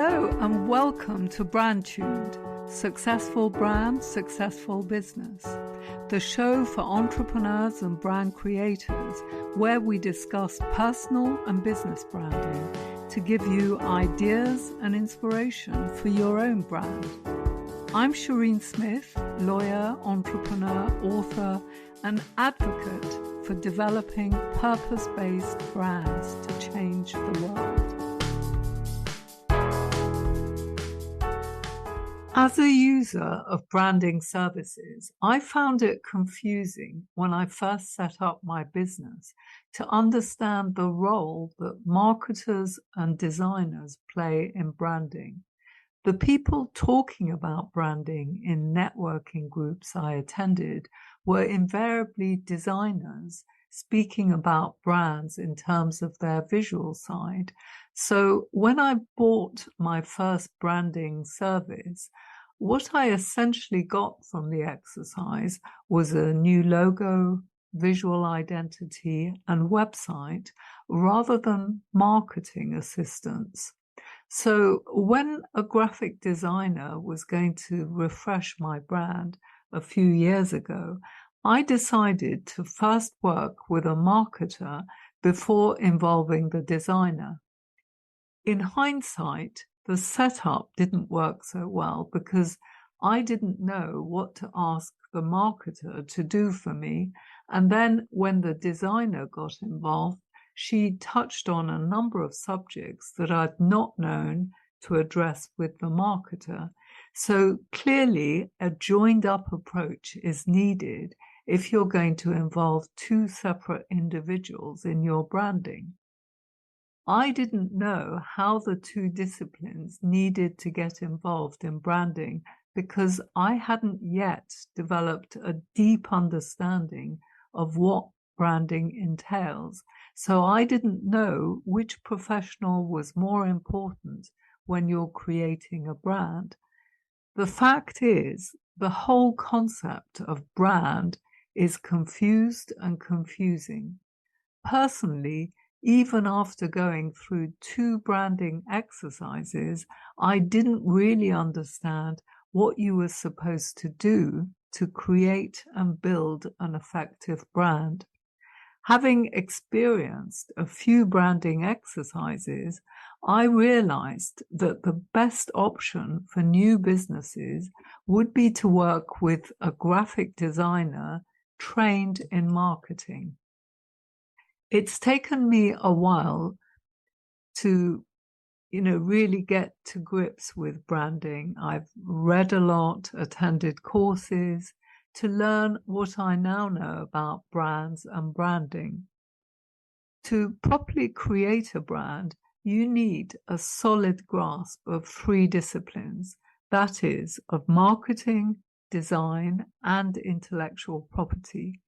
Hello and welcome to Brandtuned, Successful Brand, Successful Business, the show for entrepreneurs and brand creators where we discuss personal and business branding to give you ideas and inspiration for your own brand. I'm Shireen Smith, lawyer, entrepreneur, author, and advocate for developing purpose-based brands to change the world. As a user of branding services, I found it confusing when I first set up my business to understand the role that marketers and designers play in branding. The people talking about branding in networking groups I attended were invariably designers speaking about brands in terms of their visual side. So when I bought my first branding service, what I essentially got from the exercise was a new logo, visual identity, and website rather than marketing assistance. So when a graphic designer was going to refresh my brand a few years ago, I decided to first work with a marketer before involving the designer. In hindsight, the setup didn't work so well because I didn't know what to ask the marketer to do for me. And then when the designer got involved, she touched on a number of subjects that I'd not known to address with the marketer. So clearly, a joined-up approach is needed if you're going to involve two separate individuals in your branding. I didn't know how the two disciplines needed to get involved in branding because I hadn't yet developed a deep understanding of what branding entails. So I didn't know which professional was more important when you're creating a brand. The fact is, the whole concept of brand is confused and confusing. Personally, even after going through 2 branding exercises, I didn't really understand what you were supposed to do to create and build an effective brand. Having experienced a few branding exercises, I realized that the best option for new businesses would be to work with a graphic designer trained in marketing. It's taken me a while to, really get to grips with branding. I've read a lot, attended courses to learn what I now know about brands and branding. To properly create a brand, you need a solid grasp of 3 disciplines, that is, of marketing, design, and intellectual property.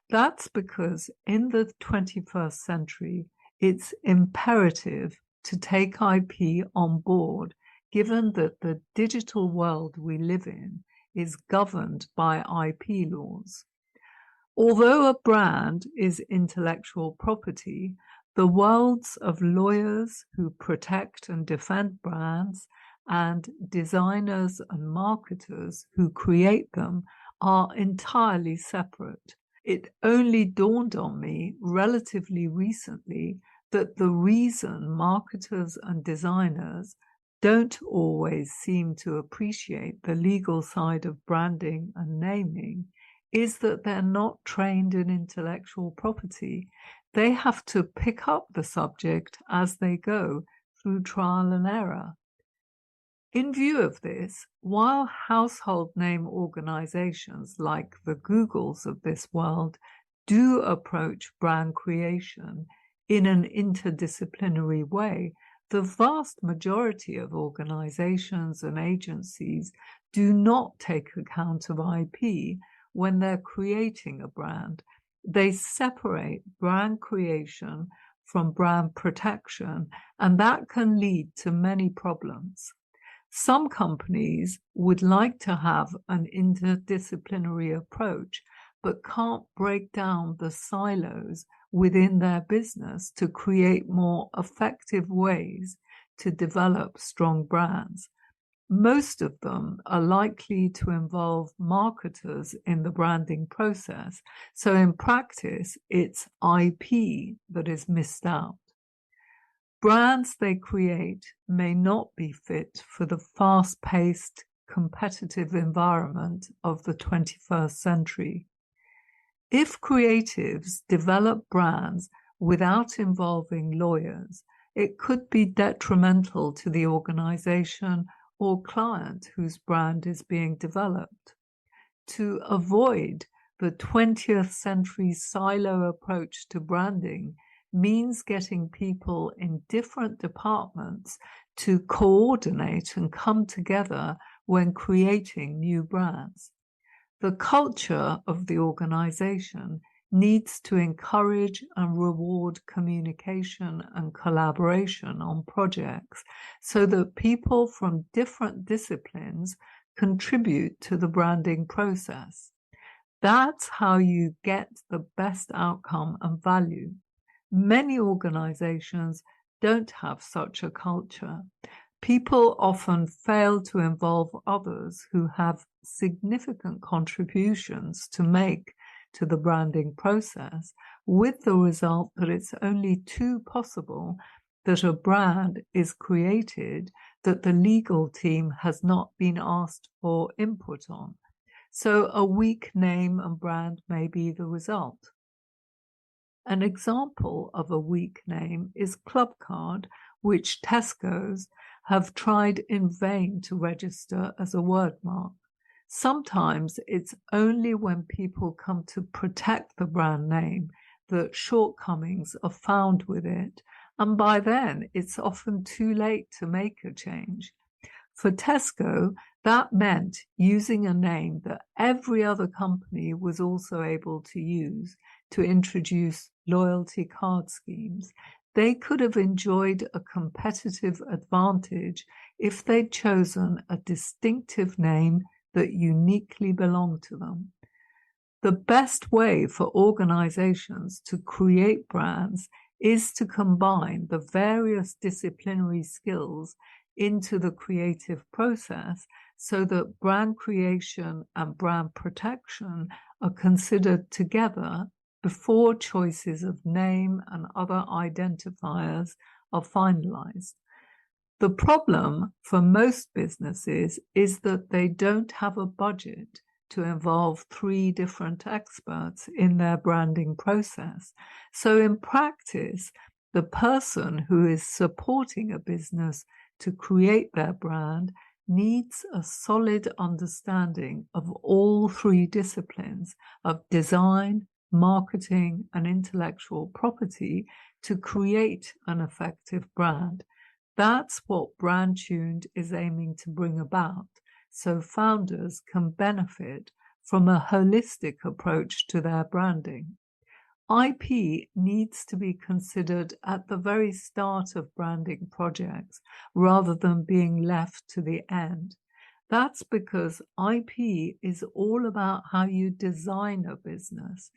That's because in the 21st century, it's imperative to take IP on board, given that the digital world we live in is governed by IP laws. Although a brand is intellectual property, the worlds of lawyers who protect and defend brands and designers and marketers who create them are entirely separate. It only dawned on me relatively recently that the reason marketers and designers don't always seem to appreciate the legal side of branding and naming is that they're not trained in intellectual property. They have to pick up the subject as they go through trial and error. In view of this, while household name organizations like the Googles of this world do approach brand creation in an interdisciplinary way, the vast majority of organizations and agencies do not take account of IP when they're creating a brand. They separate brand creation from brand protection, and that can lead to many problems. Some companies would like to have an interdisciplinary approach, but can't break down the silos within their business to create more effective ways to develop strong brands. Most of them are likely to involve marketers in the branding process, so in practice, it's IP that is missed out. Brands they create may not be fit for the fast-paced, competitive environment of the 21st century. If creatives develop brands without involving lawyers, it could be detrimental to the organization or client whose brand is being developed. To avoid the 20th century silo approach to branding means getting people in different departments to coordinate and come together when creating new brands. The culture of the organization needs to encourage and reward communication and collaboration on projects so that people from different disciplines contribute to the branding process. That's how you get the best outcome and value. Many organizations don't have such a culture. People often fail to involve others who have significant contributions to make to the branding process, with the result that it's only too possible that a brand is created that the legal team has not been asked for input on. So a weak name and brand may be the result. An example of a weak name is Clubcard, which Tesco's have tried in vain to register as a wordmark. Sometimes it's only when people come to protect the brand name that shortcomings are found with it, and by then it's often too late to make a change. For Tesco, that meant using a name that every other company was also able to use to introduce loyalty card schemes. They could have enjoyed a competitive advantage if they'd chosen a distinctive name that uniquely belonged to them. The best way for organizations to create brands is to combine the various disciplinary skills into the creative process so that brand creation and brand protection are considered together before choices of name and other identifiers are finalized. The problem for most businesses is that they don't have a budget to involve 3 different experts in their branding process. So in practice, the person who is supporting a business to create their brand needs a solid understanding of all 3 disciplines of design, marketing, and intellectual property to create an effective brand. That's what brandtuned is aiming to bring about, so founders can benefit from a holistic approach to their branding. IP needs to be considered at the very start of branding projects rather than being left to the end. That's because IP is all about how you design a business.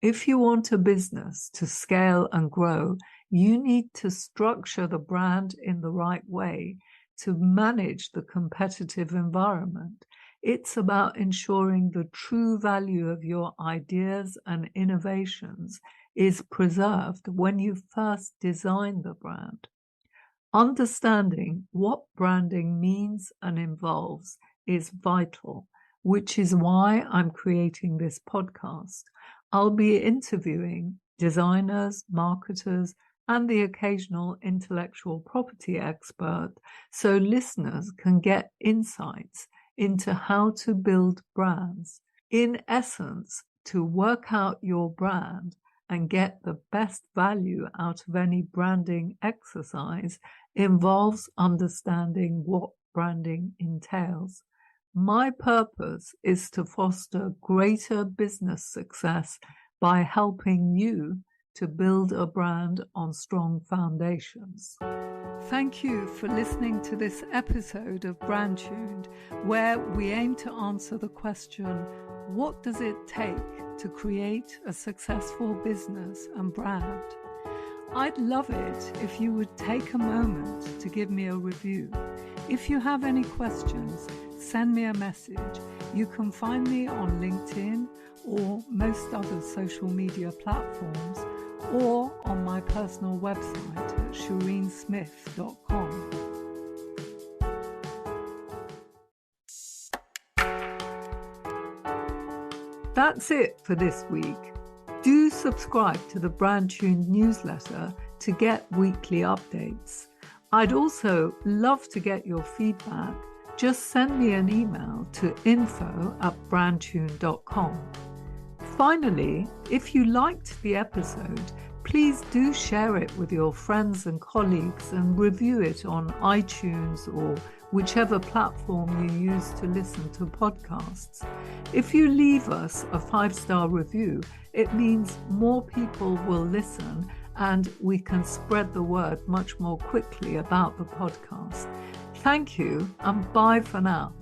If you want a business to scale and grow, you need to structure the brand in the right way to manage the competitive environment. It's about ensuring the true value of your ideas and innovations is preserved when you first design the brand. Understanding what branding means and involves is vital, which is why I'm creating this podcast. I'll be interviewing designers, marketers, and the occasional intellectual property expert so listeners can get insights into how to build brands. In essence, to work out your brand and get the best value out of any branding exercise involves understanding what branding entails. My purpose is to foster greater business success by helping you to build a brand on strong foundations. Thank you for listening to this episode of Brandtuned, where we aim to answer the question, what does it take to create a successful business and brand? I'd love it if you would take a moment to give me a review. If you have any questions, send me a message. You can find me on LinkedIn or most other social media platforms, or on my personal website at shireensmith.com. That's it for this week. Do subscribe to the brandtuned newsletter to get weekly updates. I'd also love to get your feedback. Just send me an email to info@brandtuned.com. Finally, if you liked the episode, please do share it with your friends and colleagues and review it on iTunes or whichever platform you use to listen to podcasts. If you leave us a 5-star review, it means more people will listen and we can spread the word much more quickly about the podcast. Thank you and bye for now.